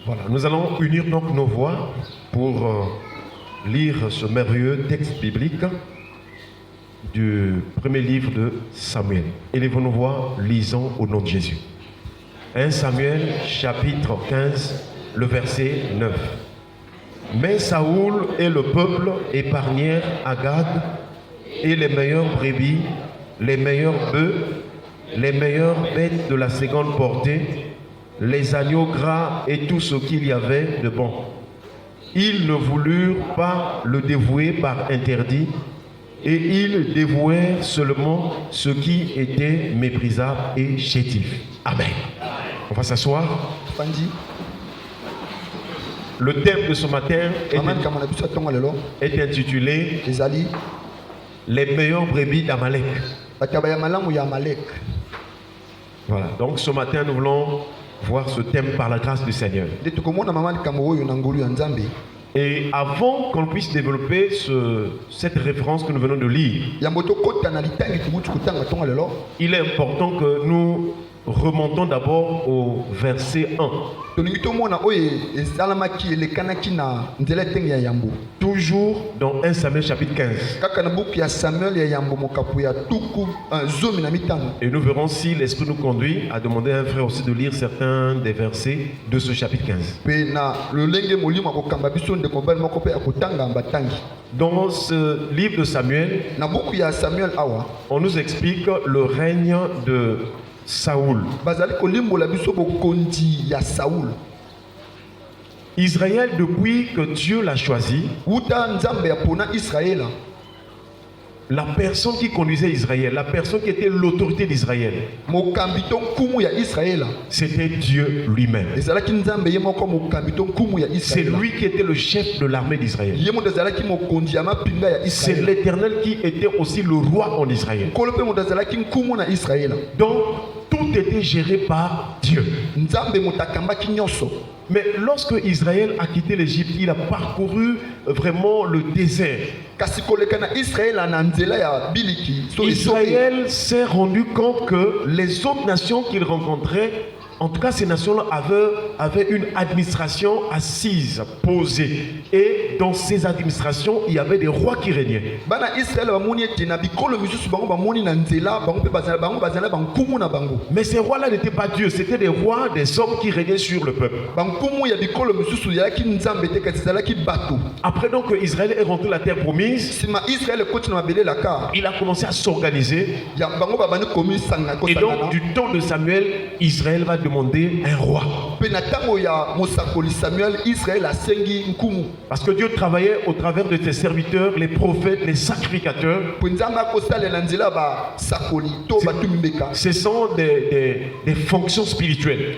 Voilà, nous allons unir donc nos voix pour lire ce merveilleux texte biblique du premier livre de Samuel. Élevons nos voix, lisons au nom de Jésus. 1 Samuel chapitre 15, le verset 9. Mais Saoul et le peuple épargnèrent Agag et les meilleures brebis, les meilleurs bœufs, les meilleures bêtes de la seconde portée, les agneaux gras et tout ce qu'il y avait de bon. Ils ne voulurent pas le dévouer par interdit et ils dévouèrent seulement ce qui était méprisable et chétif. Amen. On va s'asseoir. Le thème de ce matin est intitulé Les meilleures brebis d'Amalek. Voilà, donc ce matin nous voulons voir ce thème par la grâce du Seigneur. Et avant qu'on puisse développer cette référence que nous venons de lire, il est important que nous remontons d'abord au verset 1. Toujours dans 1 Samuel chapitre 15. Et nous verrons si l'Esprit nous conduit à demander à un frère aussi de lire certains des versets de ce chapitre 15. Dans ce livre de Samuel, on nous explique le règne de Saoul. Israël, depuis que Dieu l'a choisi, la personne qui conduisait Israël, la personne qui était l'autorité d'Israël, c'était Dieu lui-même. C'est lui qui était le chef de l'armée d'Israël. C'est l'Éternel qui était aussi le roi en Israël. Donc, tout était géré par Dieu. Mais lorsque Israël a quitté l'Égypte, il a parcouru vraiment le désert. Israël s'est rendu compte que les autres nations qu'il rencontrait, en tout cas ces nations-là avaient une administration assise, posée. Et dans ces administrations, il y avait des rois qui régnaient. Mais ces rois-là n'étaient pas Dieu, c'était des rois, des hommes qui régnaient sur le peuple. Après donc que Israël est rentré à la terre promise, il a commencé à s'organiser. Et donc du temps de Samuel, Israël va demander un roi. Parce que Dieu travaillait au travers de ses serviteurs, les prophètes, les sacrificateurs. Ce sont des fonctions spirituelles.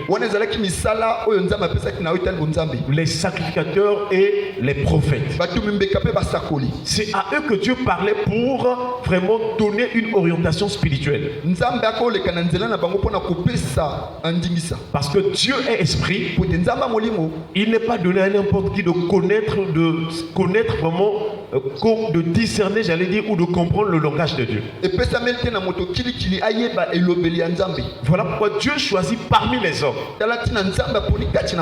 Les sacrificateurs et les prophètes. C'est à eux que Dieu parlait pour vraiment donner une orientation spirituelle. Parce que Dieu est esprit. Il n'est pas donné à n'importe qui de connaître vraiment, de discerner, j'allais dire, ou de comprendre le langage de Dieu. Voilà pourquoi Dieu choisit parmi les hommes.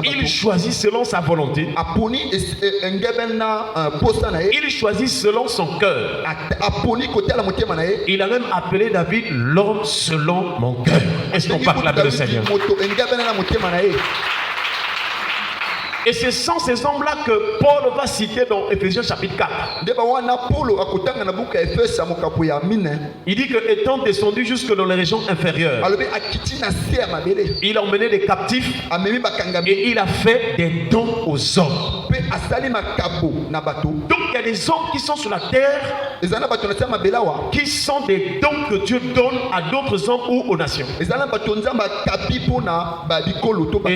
Il choisit selon sa volonté. Il choisit selon son cœur. Il a même appelé David l'homme selon mon cœur. Est-ce qu'on parle là-bas le Seigneur? Et c'est sans ces hommes-là que Paul va citer dans Éphésiens chapitre 4. Il dit que étant descendu jusque dans les régions inférieures, il a emmené des captifs et il a fait des dons aux hommes. Donc il y a des hommes qui sont sur la terre qui sont des dons que Dieu donne à d'autres hommes ou aux nations. Et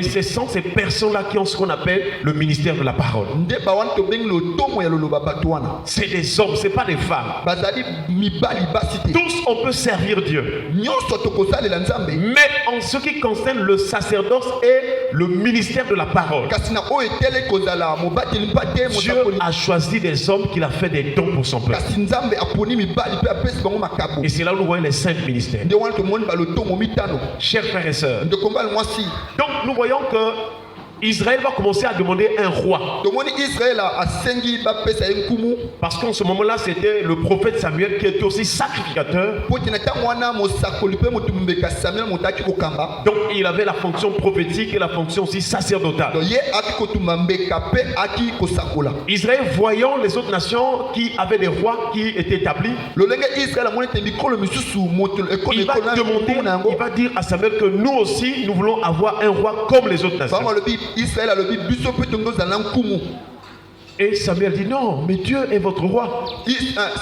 c'est sans ces personnes-là qui ont ce qu'on appelle le ministère de la parole. C'est des hommes, c'est pas des femmes. Tous on peut servir Dieu. Mais en ce qui concerne le sacerdoce et le ministère de la parole, Dieu a choisi des hommes qu'il a fait des dons pour son peuple. Et c'est là où nous voyons les cinq ministères. Chers frères et sœurs, donc nous voyons que Israël va commencer à demander un roi. tomoni Israël asengi bapesa nkumu Parce qu'en ce moment-là, c'était le prophète Samuel qui était aussi sacrificateur. poti na tango wana mosakoli pe motumbeka Samuel motaki kokamba Donc il avait la fonction prophétique et la fonction aussi sacerdotale. donc ye aki kotumba mbeka pe aki kosakola Israël, voyant les autres nations qui avaient des rois qui étaient établis, lolenge Israël amoni te mikolo misusu moto il va demander, il va dire à Samuel que nous aussi, nous voulons avoir un roi comme les autres nations. bango lobi Israël alobi biso pe tongozala nkumu. Et Samuel dit non, mais Dieu est votre roi.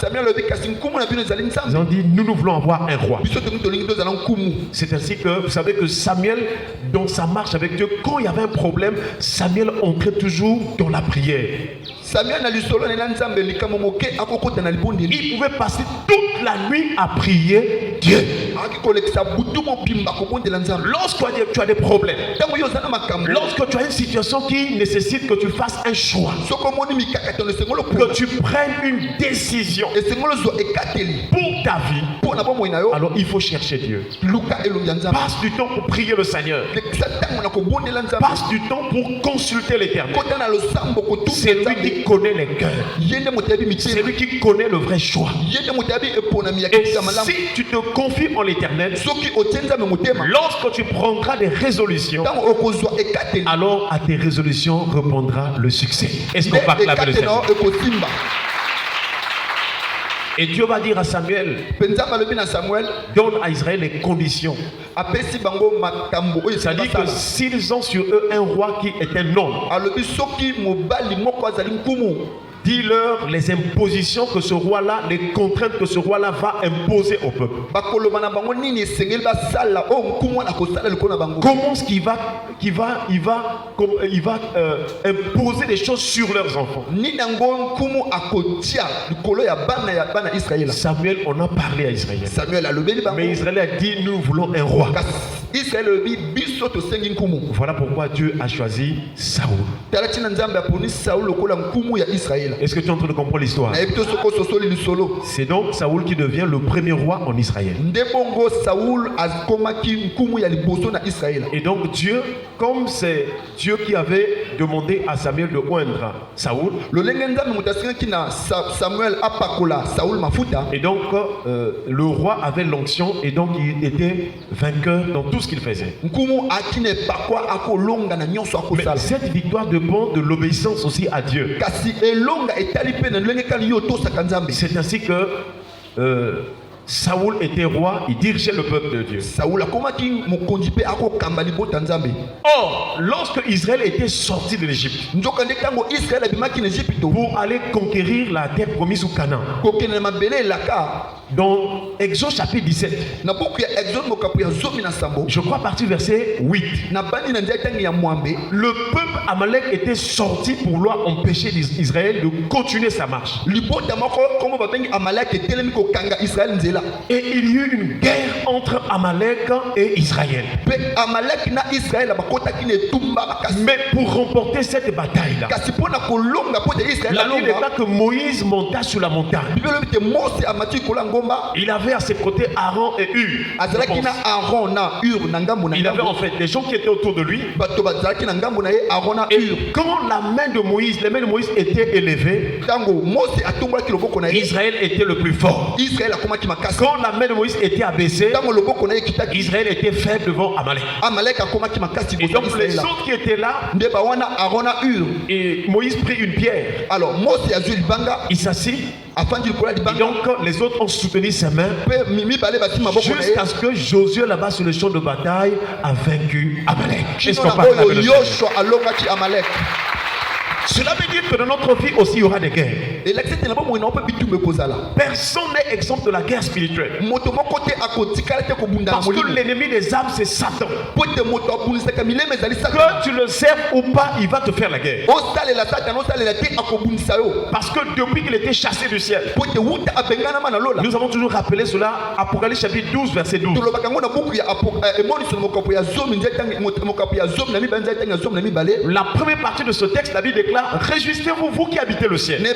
Samuel lobi kasi nkumu na bino ezali nzambe. Ils ont dit nous voulons avoir un roi. Biso tolingi tozala nkumu. C'est ainsi que vous savez que Samuel, dans sa marche avec Dieu, quand il y avait un problème, Samuel entrait toujours dans la prière. Samuel na lisolo na nzambe likamo moke akokota na libondeli. Il pouvait passer toute la nuit à prier Dieu. Lorsque tu as des problèmes, lorsque tu as une situation qui nécessite que tu fasses un choix, que tu prennes une décision pour ta vie, alors il faut chercher Dieu. Passe du temps pour prier le Seigneur. Passe du temps pour consulter l'Éternel. C'est lui qui connaît les cœurs. C'est lui qui connaît le vrai choix. Et si tu te confies en l'Éternel, lorsque tu prendras des résolutions, alors à tes résolutions répondra le succès. Est-ce qu'on va clamer le Seigneur? Et Dieu va dire à Samuel, donne à Israël les conditions. C'est-à-dire que s'ils ont sur eux un roi qui est un homme, dis-leur les impositions que ce roi-là, les contraintes que ce roi-là va imposer au peuple. Comment est-ce qu'il va imposer des choses sur leurs enfants. Samuel, on a parlé à Israël. Mais Israël a dit, nous voulons un roi. Voilà pourquoi Dieu a choisi Saoul. Est-ce que tu es en train de comprendre l'histoire? C'est donc Saoul qui devient le premier roi en Israël. Et donc Dieu, comme c'est Dieu qui avait demandé à Samuel de oindre Saoul, et donc le roi avait l'onction et donc il était vainqueur dans tout ce qu'il faisait. Mais cette victoire dépend de l'obéissance aussi à Dieu. C'est ainsi que Saoul était roi, il dirigeait le peuple de Dieu. Or, lorsque Israël était sorti de l'Égypte pour aller conquérir la terre promise au Canaan, dans Exode chapitre 17, je crois à partir du verset 8, le peuple Amalek était sorti pour vouloir empêcher Israël de continuer sa marche. Et il y eut une guerre entre Amalek et Israël. Mais pour remporter cette bataille-là, la Bible déclare que Moïse monta sur la montagne. Il avait à ses côtés Aaron et Hur. Il avait en fait des gens qui étaient autour de lui. Et quand la main de Moïse, les mains de Moïse étaient élevées, Israël était le plus fort. Quand la main de Moïse était abaissée, Israël était faible devant Amalek. Et donc les autres qui étaient là, et Moïse prit une pierre. Il s'assit. Et donc les autres ont soutenu ses mains jusqu'à ce que Josué là-bas sur le champ de bataille a vaincu Amalek. Est-ce qu'on parle avec le Seigneur? Cela veut dire que dans notre vie aussi il y aura des guerres. Personne n'est exempt de la guerre spirituelle. Parce que l'ennemi des âmes c'est Satan. Que tu le serves ou pas, il va te faire la guerre. Parce que depuis qu'il était chassé du ciel, nous avons toujours rappelé cela, Apocalypse chapitre 12 verset 12. La première partie de ce texte, la Bible déclare: réjouissez-vous, vous qui habitez le ciel. Mais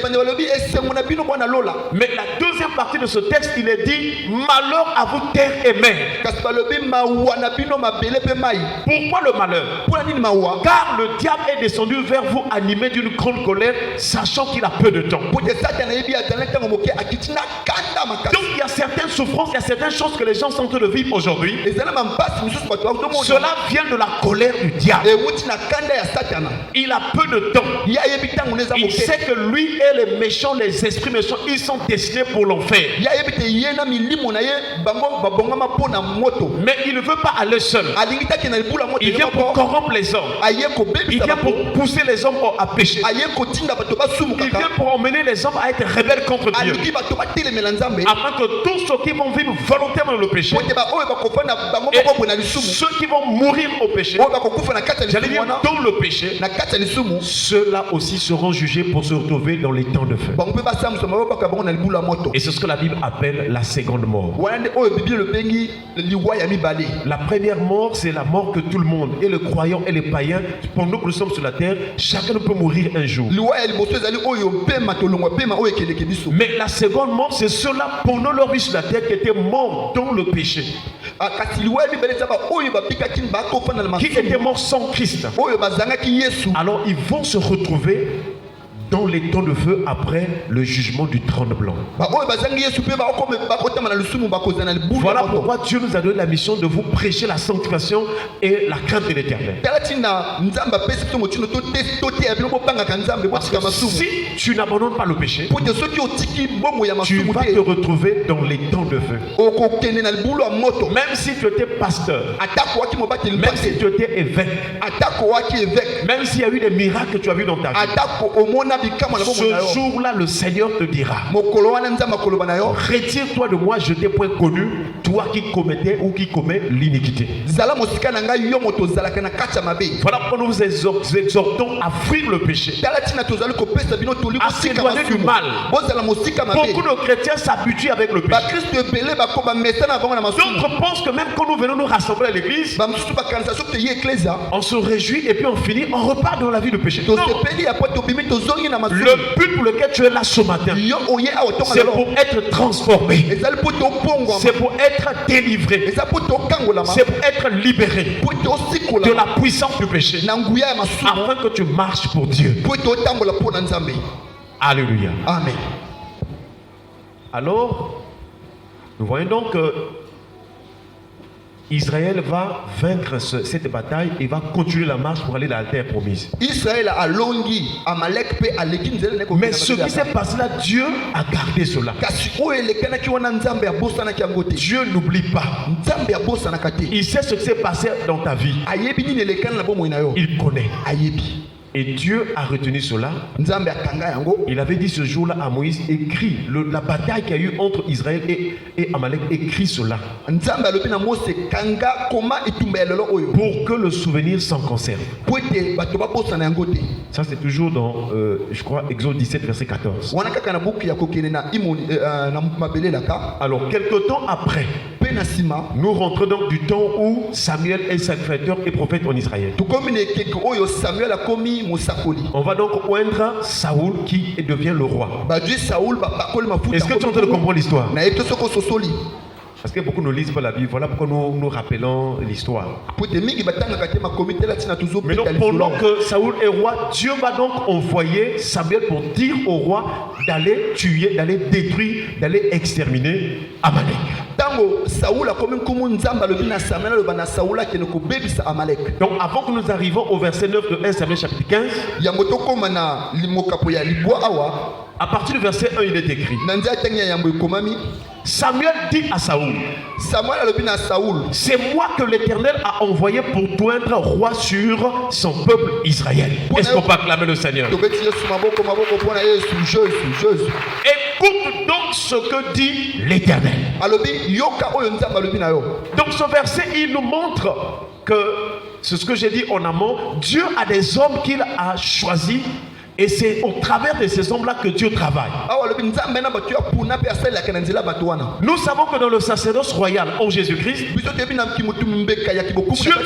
la deuxième partie de ce texte, il est dit malheur à vous terre et mer. kasi balobi mawa na bino mabele pe mai Pourquoi le malheur? mpona nini mawa Car le diable est descendu vers vous animé d'une grande colère, sachant qu'il a peu de temps. po te satana yebi azali ntango moke akiti na kanda makasi Donc il y a certaines souffrances, il y a certaines choses que les gens sont en train de vivre aujourd'hui. ezali mampasi mosusu bato batomona Cela vient de la colère du diable. ewuti na kanda ya satana Il a peu de temps. ye ayebi ntango na eza Il moke sait que lui et les méchants, les esprits méchants, ils sont destinés pour l'enfer. ye ayebi te ye na milimo na ye bango babongama mpo na moto Mais il ne veut pas aller seul. alingi taki na libula moto Il vient pour corrompre les hommes. aye Il kobebisa vient bato pour pousser les hommes à pécher. aye kotinda bato Il basumukaka vient pour emmener les hommes à être rebelles contre Dieu. alingi bato batelemela nzambe Afin que tous ceux qui vont vivre volontairement dans le péché, po te baoyo bakofanda bango et moko boye na lisumu ceux qui vont mourir au péché, oyo bakokufa na kati ya j'allais lisumu dire wana dans le péché, na kati ya lisumu ceux-là aussi seront jugés pour se retrouver dans les temps de feu. bango mpe basambusa maboko ya bango na libula moto Et c'est ce que la Bible appelle la seconde mort. wana nde oyo biblia elobengi liwa ya mibale La première mort, c'est la mort que tout le monde, et les croyants et les païens, pendant que nous sommes sur la terre, chacun peut mourir un jour. liwa ya liboso ezali oyo pema tolongwa pema oyo ekeleke biso Mais la seconde mort, c'est ceux-là, pendant leur vie sur la terre, qui étaient morts dans le péché, kasi liwa ya mibale eza baoyo babikaki bakofanda na qui masumu étaient morts sans Christ. oyo bazangaki yesu Alors ils vont se retrouver dans les temps de feu après le jugement du trône blanc. baoyo bazangi yesu mpe bakotama na lisumu bakozala na libulu Voilà ya moto pourquoi Dieu nous a donné la mission de vous prêcher la sanctification et la crainte de l'Éternel. tala ntina nzambe apesi biso motindo toteya bino bobangaka nzambe botika masumu Si tu n'abandonnes pas le péché, po te soki otiki bomoi ya tu masumu vas te te retrouver dans les temps de feu. okokende na libulu ya moto Même si tu étais pasteur, atako waki mobateli même si mpasi tu étais évêque, atako waki évêque même s'il y a eu des miracles que tu as vus dans ta vie, atako omona bikamwa na bomoi na ce yo jour-là, le Seigneur te dira: mokolo wana nzambe akoloba na yo retire-toi de moi, je t'ai point connu, toi qui commettais ou qui commets l'iniquité. zala mosika na ngai yo moto ozalaka na kati ya mabe Voilà pourquoi nous vous exhortons à fuir le péché, tala ntina tozali kopesa bino toli à kosika s'éloigner du masumu mal. bozala mosika mabe Beaucoup de chrétiens s'habituent avec le péché. bakristo ebele bamesa na bango na masumu D'autres pensent que même quand nous venons nous rassembler à l'église, bamosusu bakanisa soki toye eklesia on se réjouit et puis on finit, on repart dans la vie de péché. Non. tosepeli ya po tobimi tozongi na masumu Le but pour lequel tu es là ce matin, yo oye awa tonga c'est lelo pour être transformé, ezali po topongwama c'est pour être délivré, eza po tokangolama c'est pour être libéré po de tosikola la puissance du péché, na nguya ya masumu afin que tu marches pour Dieu. po totambola mpo na nzambe Alléluia. amen Alors, nous voyons donc que Israël va vaincre cette bataille et va continuer la marche pour aller dans la terre promise. israel alongi amalek mpe aleki nzela na Mais ce qui s'est passé là, Dieu a gardé cela. kasi oyo elekanaki wana nzambe abosanaki yango te Dieu n'oublie pas. nzambe abosanaka te Il sait ce qui s'est passé dans ta vie. ayebi nini elekani na bomoi na yo Il connaît. ayebi Et Dieu a retenu cela. nzambe akanga yango Il avait dit ce jour-là à Moïse, écrit la bataille qu'il y a eu entre Israël et Amalek, écrit cela. nzambe alobi na mose kanga koma etumba ya lelo oyo Pour que le souvenir s'en conserve. po ete bato babosana yango te Ça c'est toujours dans, je crois, Exode 17, verset 14. wana kaka na buku ya kokende na imoni na mabele elaka Alors, quelque temps après, mpe na nsima nous rentrons donc du temps où Samuel est sacrificateur et prophète en Israël. tokomi na ekeke oyo samuel akomi mosakoli On va donc oindre Saoul qui devient le roi. bazwi saul bapakoli mafuta Est-ce que tu es en train de comprendre l'histoire? nayebi te soki ososoli Parce que beaucoup ne lisent pas la Bible. Voilà pourquoi nous rappelons l'histoire. po ete mingi batangaka te makomi te latina Mais donc, tozobeta pendant lisolo que Saoul est roi, Dieu va donc envoyer Samuel pour dire au roi d'aller tuer, d'aller détruire, d'aller exterminer Amalek. ntango saul akomi nkumu nzambe alobi na samuel aloba na saul akende kobebisa amalek Donc, avant que nous arrivions au verset 9 de 1 Samuel chapitre 15, yango tokóma na mokapo ya libwa awa à partir du verset 1, il est écrit: na nzela ntangi ya yambo ekomami Samuel dit à Saoul: samuel alobi na saul c'est moi que l'Éternel a envoyé pour t'oindre roi sur son peuple Israël. Est-ce qu'on peut acclamer le Seigneur? tobeti yesu maboko mpo na yesu jesu Écoute donc ce que dit l'Éternel. alobi yoka oyo nzambe alobi na yo Donc ce verset, il nous montre que, c'est ce que j'ai dit en amont, Dieu a des hommes qu'il a choisis Et c'est au travers de ces hommes-là que Dieu travaille. Nous savons que dans le sacerdoce royal en Jésus-Christ, Dieu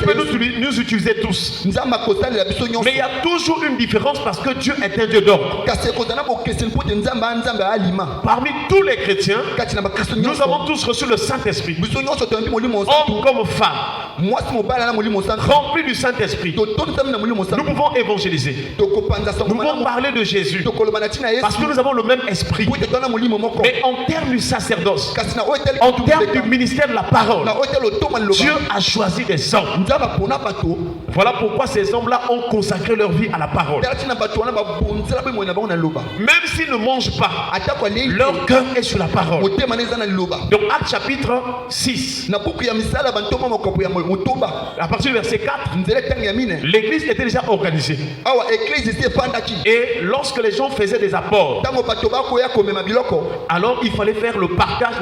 peut nous utiliser tous. Mais il y a toujours une différence parce que Dieu est un Dieu d'ordre. Parmi tous les chrétiens, nous avons tous reçu le Saint-Esprit. Hommes comme femmes, remplis du Saint-Esprit. Nous pouvons évangéliser. Nous pouvons parler de Jésus parce que nous avons le même esprit. Mais en termes du sacerdoce, en termes du ministère de la parole, Dieu a choisi des hommes. Voilà pourquoi ces hommes-là ont consacré leur vie à la parole. Même s'ils ne mangent pas, leur cœur est sur la parole. Donc Actes chapitre 6, à partir du verset 4, l'église était déjà organisée. Et lorsque les gens faisaient des apports, alors il fallait faire le partage,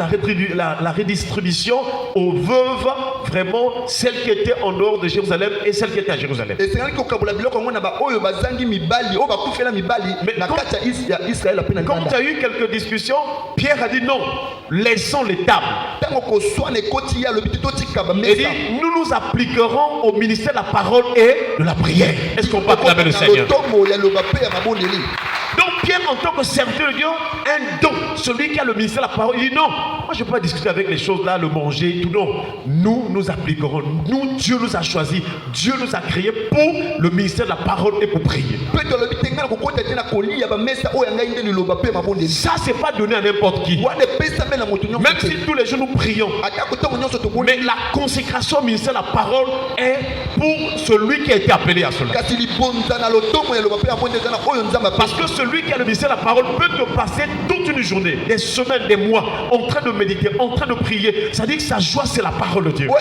la redistribution aux veuves, vraiment celles qui étaient en dehors de Jérusalem et celles qui étaient à Jérusalem. Mais quand il y a eu quelques discussions, Pierre a dit non, laissons les tables. Et dit, nous nous appliquerons au ministère de la parole et de la prière. Est-ce qu'on peut acclamer le Seigneur? Donc Pierre, en tant que serviteur de Dieu, un don, celui qui a le ministère de la parole, il dit non, moi je ne peux pas discuter avec les choses là, le manger, tout, non. Nous appliquerons, Dieu nous a choisis, Dieu nous a créés pour le ministère de la parole et pour prier. Ça, c'est pas donné à n'importe qui. Même si tous les jours nous prions, mais la consécration au ministère de la parole est pour celui qui a été appelé à cela. Parce que celui qui a le ministère de la parole peut te passer toute une journée, des semaines, des mois, en train de méditer, en train de prier. Ça dit que sa joie, c'est la parole de Dieu. Et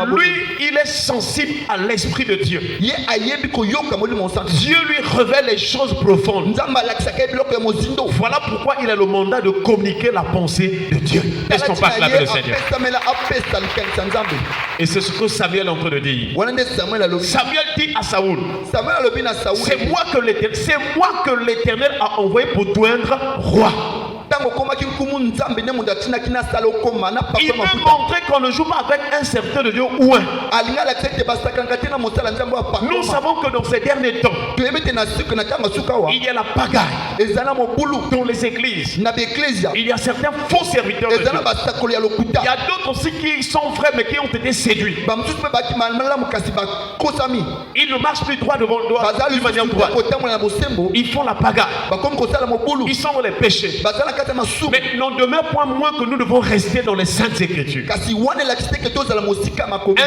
lui, il est sensible à l'esprit de Dieu. Dieu lui révèle les choses profondes. Voilà pourquoi il a le mandat de communiquer la pensée de Dieu. Est-ce qu'on peut acclamer le Seigneur? Et c'est ce que Samuel est en train de dire. Samuel dit à Saoul, c'est moi que l'Éternel a envoyé pour t'oindre roi. Il veut montrer qu'on ne joue pas avec un serviteur de Dieu ou un. Nous savons que dans ces derniers temps, il y a la pagaille dans les églises. Il y a certains faux serviteurs de Dieu. Il y a d'autres aussi qui sont vrais mais qui ont été séduits. Ils ne marchent plus droit devant droit d'une manière droite. Ils font la pagaille. Ils sont dans les péchés. Mais il n'en demeure point moins que nous devons rester dans les saintes écritures. Un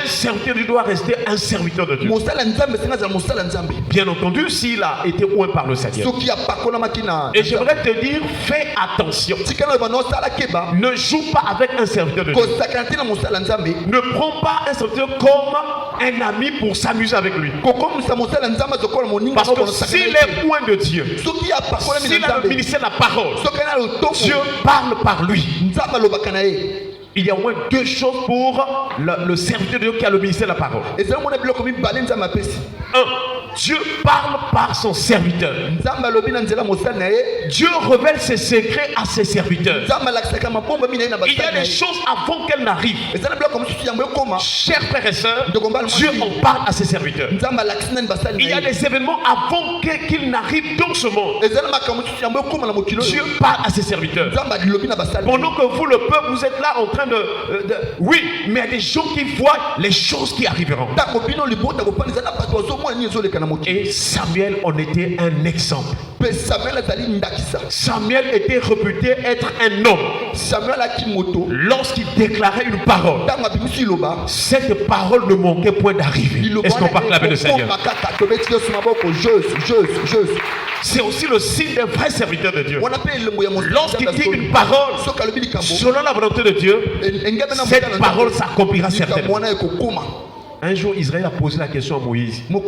serviteur doit rester un serviteur de Dieu. Bien entendu, s'il a été oint par le Seigneur. Et j'aimerais te dire, fais attention. Ne joue pas avec un serviteur de Dieu. Ne prends pas un serviteur comme un ami pour s'amuser avec lui. Parce que s'il est oint de Dieu, s'il a le ministère de la parole, Dieu parle par lui. Il y a au moins deux choses pour le serviteur de Dieu qui a le ministère de la parole. Un, Dieu parle par son serviteur. Dieu révèle ses secrets à ses serviteurs. Il y a des choses avant qu'elles n'arrivent. Chers frères et sœurs, Dieu en parle à ses serviteurs. Il y a des événements avant qu'ils n'arrivent dans ce monde. Dieu parle à ses serviteurs. Pendant que vous, le peuple, vous êtes là en train oui, mais il y a des gens qui voient les choses qui arriveront. Et Samuel en était un exemple. Samuel était réputé être un homme. Lorsqu'il déclarait une parole, cette parole ne manquait point d'arriver. Est-ce qu'on peut acclamer le Seigneur? C'est aussi le signe d'un vrai serviteur de Dieu. Lorsqu'il dit une parole selon la volonté de Dieu, cette parole s'accomplira certainement. Un jour, Israël a posé la question à Moïse. Mais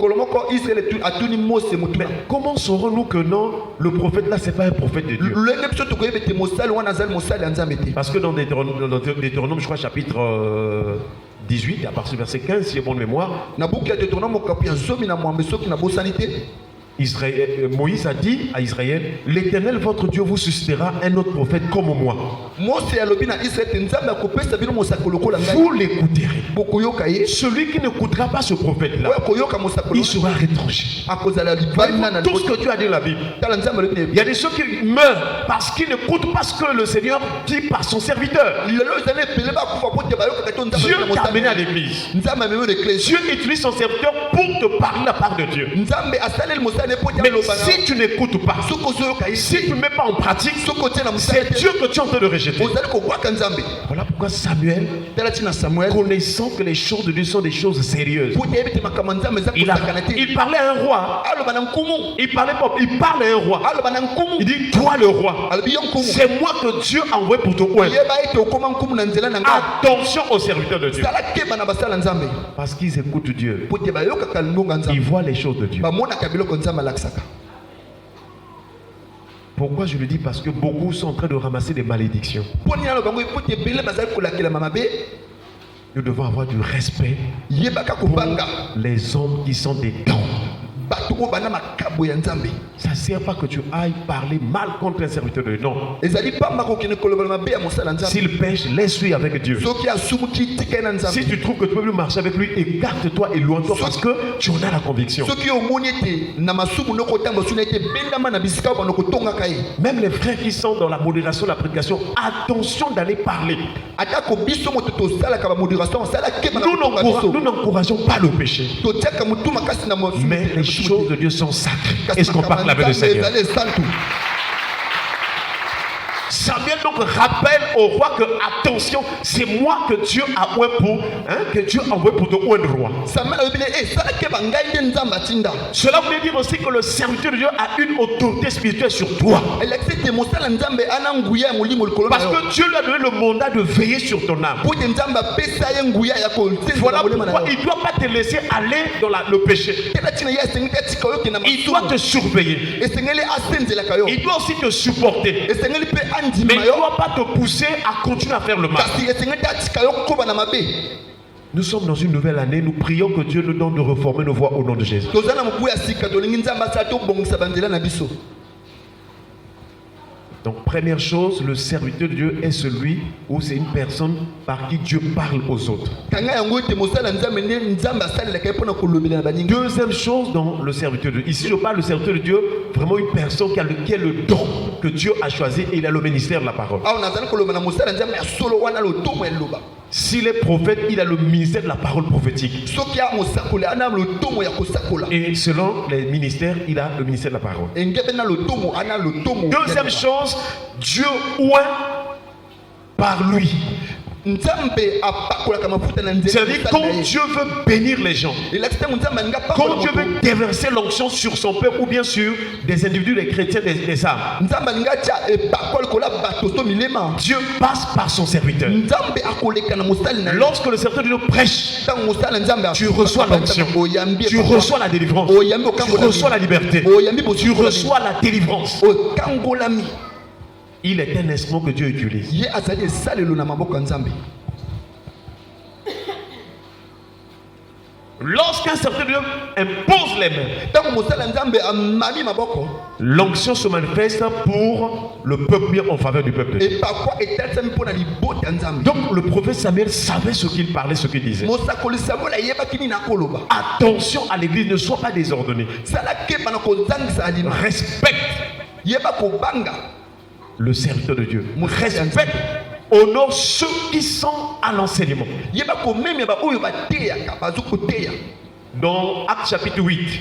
comment saurons-nous que non, le prophète là, ce n'est pas un prophète de Dieu? Parce que dans Deutéronome, je crois, chapitre 18, et à partir du verset 15, si j'ai bonne mémoire, na buku ya Deutéronome okapi ya zomi na mwambe soki na bosani te. Moïse a dit à Israël, l'Éternel votre Dieu vous suscitera un autre prophète comme moi. Mose alobi na Israël nzambe akopesa bino mosakolo kola ngai. Vous l'écouterez. Bokoyoka ye. Celui qui n'écoutera pas ce prophète-là, il sera retranché. Tout ce que tu as dit dans la Bible. Il y a des gens qui meurent parce qu'ils n'écoutent pas ce que le Seigneur dit par son serviteur. Dieu t'a amené à l'église. Dieu utilise son serviteur pour te parler la part de Dieu. Mais si tu n'écoutes pas, si tu ne mets pas en pratique, c'est Dieu que tu es en train de rejeter. Voilà pourquoi Samuel, connaissant que les choses de Dieu sont des choses sérieuses, il parlait à un roi. Il parle à un roi. Il dit, toi le roi, c'est moi que Dieu a envoyé pour te oindre. Attention aux serviteurs de Dieu. Parce qu'ils écoutent Dieu. Ils voient les choses de Dieu. Pourquoi je le dis? Parce que beaucoup sont en train de ramasser des malédictions. Nous devons avoir du respect pour les hommes qui sont des dents. Ça ne sert pas que tu ailles parler mal contre un serviteur de Dieu. Non. S'il pêche, laisse-lui avec Dieu. Si tu trouves que tu peux plus marcher avec lui, écarte-toi et loin-toi parce que tu en as la conviction. Même les frères qui sont dans la modération de la prédication, attention d'aller parler. Nous n'encourageons pas le péché. Mais les choses de Dieu sont sacrées. Est-ce qu'on parle avec le Seigneur? Samuel donc rappelle au roi que attention, c'est moi que Dieu a envoyé pour te oindre roi. Cela voulait dire aussi que le serviteur de Dieu a une autorité spirituelle sur toi. Parce que Dieu lui a donné le mandat de veiller sur ton âme. Voilà pourquoi il ne doit pas te laisser aller dans le péché. Il doit te surveiller. Il doit aussi te supporter. Mais il ne doit pas te pousser à continuer à faire le mal. Nous sommes dans une nouvelle année. Nous prions que Dieu nous donne de reformer nos voies au nom de Jésus. Donc première chose, le serviteur de Dieu est celui où c'est une personne par qui Dieu parle aux autres. Deuxième chose dans le serviteur de Dieu. Ici je parle du serviteur de Dieu, vraiment une personne qui a le don que Dieu a choisi et il a le ministère de la parole. S'il est prophète, il a le ministère de la parole prophétique. Et selon les ministères, il a le ministère de la parole. Deuxième chose, Dieu oint par lui. C'est-à-dire quand Dieu veut bénir les gens, quand Dieu veut déverser l'onction sur son peuple ou bien sur des individus, des chrétiens, des âmes, Dieu passe par son serviteur. Lorsque le serviteur de Dieu prêche, tu reçois l'onction, tu reçois la délivrance, tu reçois la liberté, tu reçois la délivrance. Il est un instrument que Dieu utilise. Lorsqu'un serviteur de Dieu impose les mains, l'onction se manifeste pour le peuple bien en faveur du peuple. Donc le prophète Samuel savait ce qu'il parlait, ce qu'il disait. Attention à l'église, ne sois pas désordonné. Respecte le serviteur de Dieu. Respecte, honore ceux qui sont à l'enseignement. Dans Actes chapitre 8,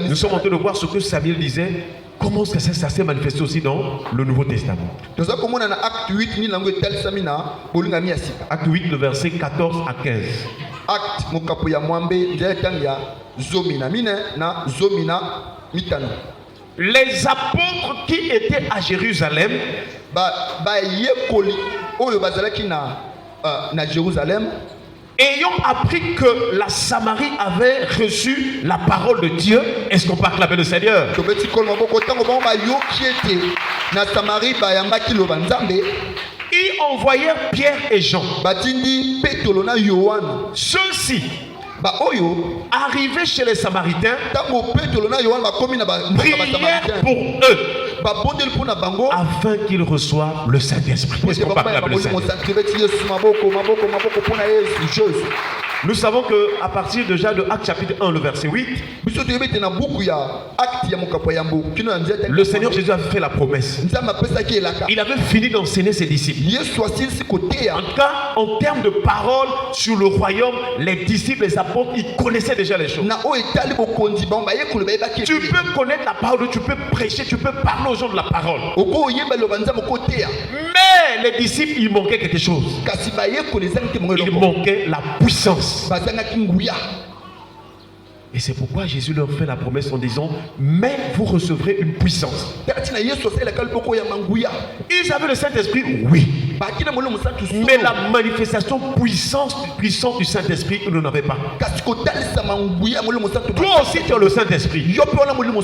nous sommes en train de voir ce que Samuel disait. Comment est-ce que ça s'est manifesté aussi dans le Nouveau Testament? Acte 8, le verset 14 à 15. Les apôtres qui étaient à Jérusalem, ayant appris que la Samarie avait reçu la parole de Dieu, est-ce qu'on peut acclamer le Seigneur? Ils envoyèrent Pierre et Jean. batindi Petro na Yohana. Ceux-ci, Ba oyo arrivés chez les Samaritains, tango Petro na Yohana bakomi na ba prièrent pour eux ba bondeli pona bango afin qu'ils reçoivent le Saint-Esprit. Est-ce qu'on parle de Saint-Esprit? Nous savons qu'à partir déjà de Actes chapitre 1, le verset 8, le Seigneur Jésus avait fait la promesse. Il avait fini d'enseigner ses disciples. En tout cas, en termes de parole sur le royaume, les disciples, les apôtres, ils connaissaient déjà les choses. Tu peux connaître la parole, tu peux prêcher, tu peux parler aux gens de la parole. Mais les disciples, il manquait quelque chose. Il manquait la puissance. Et c'est pourquoi Jésus leur fait la promesse en disant: mais vous recevrez une puissance. Ils avaient le Saint-Esprit, oui. Mais la manifestation puissante du Saint-Esprit, ils n'en avaient pas. Toi aussi tu as le Saint-Esprit.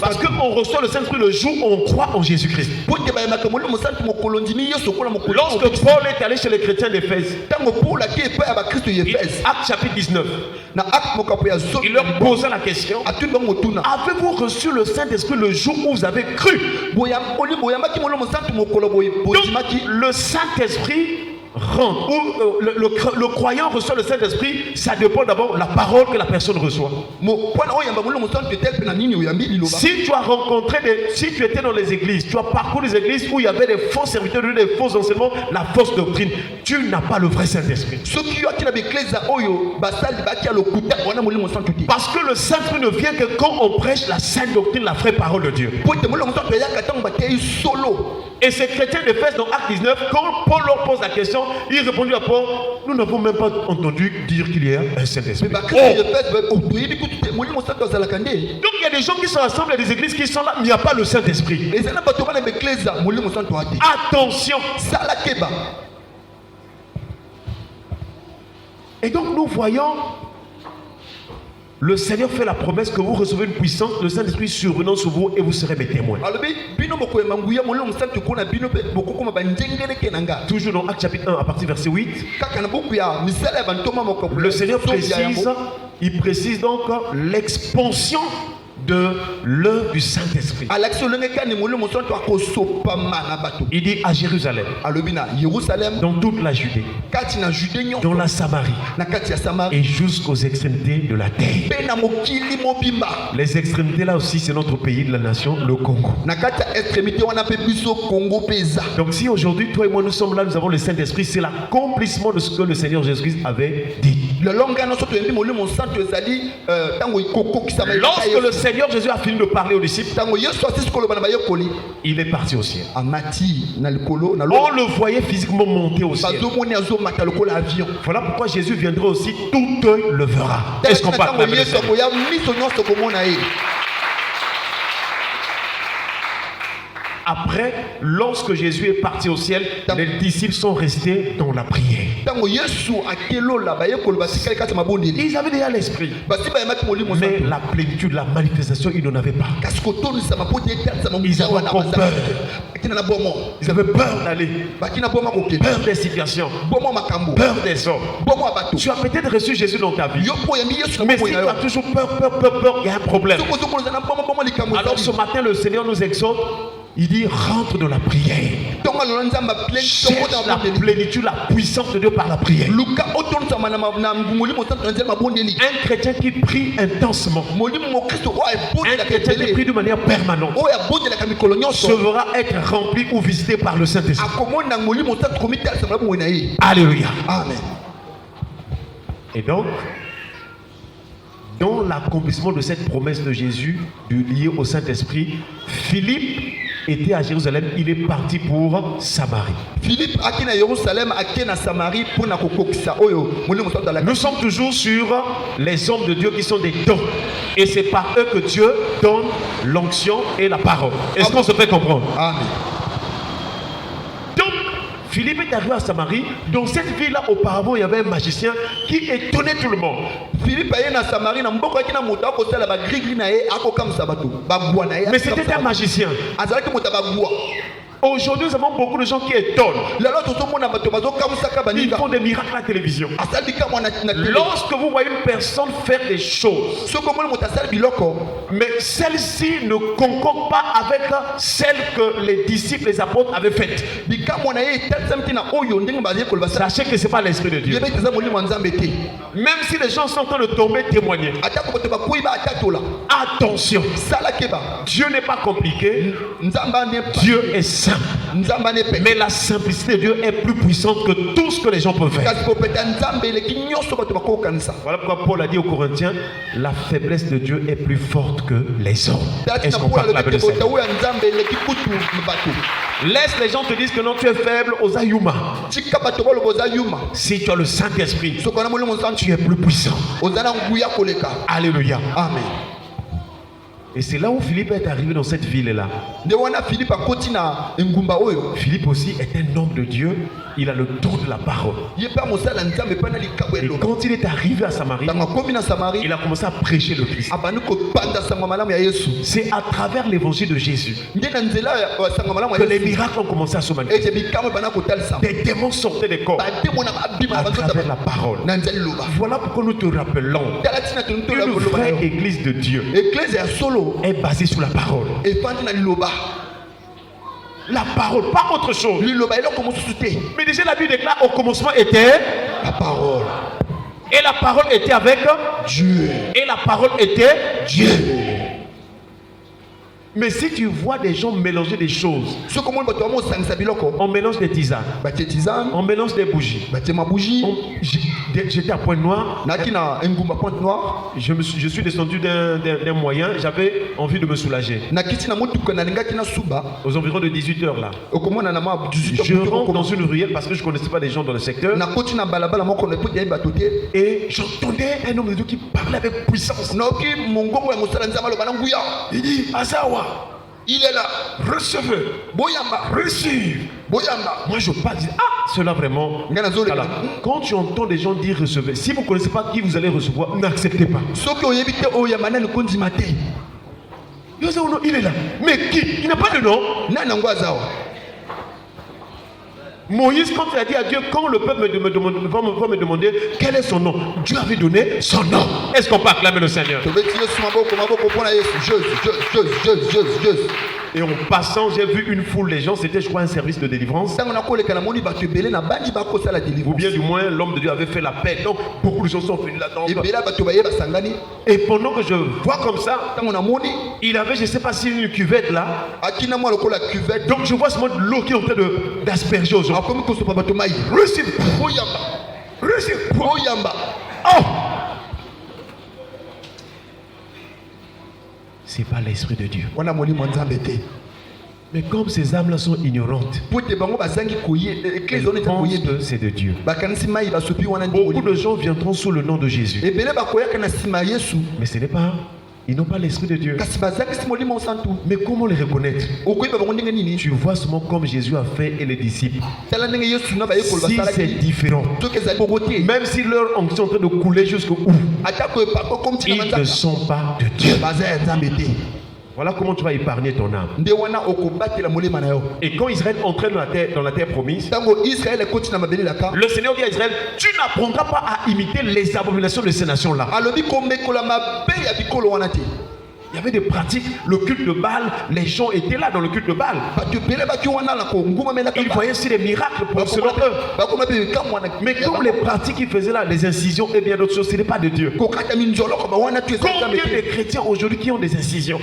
Parce qu'on reçoit le Saint-Esprit le jour où on croit en Jésus-Christ. Lorsque Paul est allé chez les chrétiens d'Éphèse, Actes chapitre 19, il leur posa la question: avez-vous reçu le Saint-Esprit le jour où vous avez cru? Donc le Saint-Esprit rentre, ou le croyant reçoit le Saint-Esprit, ça dépend d'abord de la parole que la personne reçoit. Si tu as rencontré si tu étais dans les églises, tu as parcouru les églises où il y avait des faux serviteurs, des faux enseignements, la fausse doctrine, tu n'as pas le vrai Saint-Esprit. Parce que le Saint-Esprit ne vient que quand on prêche la sainte doctrine, la vraie parole de Dieu. Et ces chrétiens d'Éphèse dans Acte 19, quand Paul leur pose la question, ils répondent à Paul: nous n'avons même pas entendu dire qu'il y a un Saint-Esprit. Donc il y a des gens qui sont ensemble, il y a des églises qui sont là, mais il n'y a pas le Saint-Esprit. Attention. Et donc nous voyons, le Seigneur fait la promesse que vous recevez une puissance, le Saint-Esprit survenant sur vous et vous serez mes témoins. Toujours dans Actes chapitre 1 à partir du verset 8, le Seigneur précise donc l'expansion de l'œuvre du Saint-Esprit. Il dit à Jérusalem, dans toute la Judée, dans la Samarie et jusqu'aux extrémités de la terre. Les extrémités là aussi, c'est notre pays de la nation, le Congo. Donc si aujourd'hui toi et moi nous sommes là, nous avons le Saint-Esprit, c'est l'accomplissement de ce que le Seigneur Jésus avait dit. Lorsque le Seigneur Jésus a fini de parler aux disciples, il est parti au ciel. On le voyait physiquement monter au ciel. Voilà pourquoi Jésus viendra aussi, tout œil le verra. Est-ce qu'on parle de ça? Après, lorsque Jésus est parti au ciel, les disciples sont restés dans la prière. Ils avaient déjà l'esprit, mais la plénitude, la manifestation, ils n'en avaient pas. Ils avaient encore peur. Ils avaient peur d'aller, peur des situations, peur des hommes. Tu as peut-être reçu Jésus dans ta vie, mais si tu as toujours peur, il y a un problème. Alors ce matin, le Seigneur nous exhorte. Il dit: rentre dans la prière. Cherche la plénitude, la puissance de Dieu par la prière. Un chrétien qui prie intensement, un chrétien qui prie de manière permanente, se verra être rempli ou visité par le Saint-Esprit. Alléluia. Amen. Et donc, dans l'accomplissement de cette promesse de Jésus liée au Saint-Esprit, Philippe était à Jérusalem, il est parti pour Samarie. Philippe a quitté Jérusalem, a quitté Samarie pour na kokokisa oyo. Nous sommes toujours sur les hommes de Dieu qui sont des dons, et c'est par eux que Dieu donne l'onction et la parole. Est-ce qu'on se fait comprendre? Amen. Donc Philippe est arrivé à Samarie. Dans cette ville-là, auparavant, il y avait un magicien qui étonnait tout le monde. Mais c'était un magicien. Aujourd'hui, nous avons beaucoup de gens qui étonnent. lelo tozomona bato bazokamusaka Ils baninga font des miracles à la télévision. asali bikamwa na tele Lorsque vous voyez une personne faire des choses, soki omoni moto asali biloko mais celle-ci ne concorde pas avec celle que les disciples, les apôtres avaient faites, bikamwa na ye etalisami te na oyo ndenge bazali basala sachez que ce n'est pas l'Esprit de Dieu. yebe eza molimo ya nzambe te Même si les gens sont en train de tomber, témoigner. atako bato bakoyi baatatola Attention, sala keba Dieu n'est pas compliqué, nzambe ane Dieu est simple. nzambe ane pe Mais la simplicité de Dieu est plus puissante que tout ce que les gens peuvent faire. kasi kopeta nzambe eleki nyonso bato bakokanisa Voilà pourquoi Paul a dit aux Corinthiens, la faiblesse de Dieu est plus forte que les hommes. tati Est-ce na qu'on mpo parle la alobete de Seigneur? botawu ya nzambe eleki kutu bato Laisse les gens te dire que non, tu es faible aux ayuma. tika bato baloba oza yuma Si tu as le Saint-Esprit, soki wana molimo tu nzambe es plus puissant. oza na nguya koleka Alléluia. amen Et c'est là où Philippe est arrivé dans cette ville-là. nde wana philipe akoti na engumba oyo Philippe aussi est un homme de Dieu. Il a le don de la parole. ye mpe amosala nzambe mpe na likabo Et eloba quand il est arrivé à Samarie, ntango akomi na il samari a commencé à prêcher le Christ. abandi kopanda sango malamu ya yesu C'est à travers l'évangile de Jésus nde na nzela ya sango malamu que ya les yesu miracles ont commencé à se manifester. ete bikamwe bana kotalisa Des démons sortaient des corps bademo na babima à na travers la banzota parole. na nzela liloba Voilà pourquoi nous te rappelons tala ntina tonotola qu'une koloba na vraie yo église de Dieu eklese ya solo est basée sur la parole. efandi na liloba La parole, pas autre chose. liloba eloko mosusu te Mais déjà la Bible déclare au commencement était, la parole et la parole était avec Dieu et la parole était Dieu. Mais si tu vois des gens mélanger des choses, soki omoni bato bama osangisa biloko on mélange des tisanes, batie tisane on mélange des bougies. batie mabugi J'étais à Pointe Noire, naki na engumba pointe noire je suis descendu d'un moyen, j'avais envie de me soulager. nakiti na motuka nalingaki na suba Aux environs de 18h là, okomona na ma 18 je rentre dans une ruelle parce que je ne connaissais pas les gens dans le secteur. nakoti na balabala moko na epoti yayi bato te Et j'entendais un homme de Dieu qui parlait avec puissance. naoki mongongo ya mosala nzambe aloba na nguya Il dit, Azawa, il est là recevez, boyamba receive. boyamba Moi je parle, je dis, ah, cela vraiment. nga nazoleka Voilà. Quand tu entends des gens dire recevez, si vous ne connaissez pas qui vous allez recevoir, n'acceptez pas. soki oyebi te oyamba nani kondima te Il est là. Mais qui? Il n'a pas de nom. nani yango azawa Moïse, quand il a dit à Dieu, quand le peuple va me demander quel est son nom, Dieu avait donné son nom. Est-ce qu'on peut acclamer le Seigneur? tobeti yesu maboko mpona yesu jésus Et en passant, j'ai vu une foule de gens, c'était je crois un service de délivrance. ntango nakoleka namoni bato ebele na bandi bakosala Ou bien délivrance du moins, l'homme de Dieu avait fait la paix. Donc, beaucoup de gens sont venus là-dedans. ebele ya bato baye basangani Et pendant que je vois comme ça, ntango namoni il avait, je ne sais pas si une cuvette là. akina mwa lokola cuvette Donc, je vois ce mode de l'eau qui est en train d'asperger aux gens. akomi kosopa bato mai Receive, boyamba receive. boyamba Oh! C'est pas l'esprit de Dieu. wana molimo nzambe te Mais comme ces âmes-là sont ignorantes, po ete bango bazangi eklese elles wana eza pensent koyebi que c'est de Dieu. bakanisi mai basopi wana ndi Beaucoup molimo de gens viendront sous le nom de Jésus. ebele bakoyaka na nsima ya yesu Mais ce n'est pas. Ils n'ont pas l'esprit de Dieu. kasi bazangisi molimo santu Mais comment les reconnaître? okoyeba bango ndenge nini Tu vois seulement comme Jésus a fait et les disciples. tala ndenge yesu na bayekoli Si c'est basalaki différent, soki ezali bongo te même si leur onction est en train de couler jusqu'au bout, atako epako komi ntina ils ne manzaka sont pas de Dieu. baza ya nzambe te Voilà comment tu vas épargner ton âme. nde wana okobatela molema na yo Et quand Israël entrait dans la terre promise, ntango israele ekoti na mabele laka le Seigneur dit à Israël, tu n'apprendras pas à imiter les abominations de ces nations-là. alobi komekola mabe ya bikolo wana te Il y avait des pratiques, le culte de Baal, les gens étaient là dans le culte de Baal. bato ebele baki wana na kongumamelaka Ils voyaient aussi des miracles pour selon eux. bakoma mpe bikamwa wana Mais comme les pratiques qu'ils faisaient là, les incisions et bien d'autres choses, ce n'est pas de Dieu. kokata minzoloko bawana tu eza nzambe Combien de te chrétiens aujourd'hui qui ont des incisions?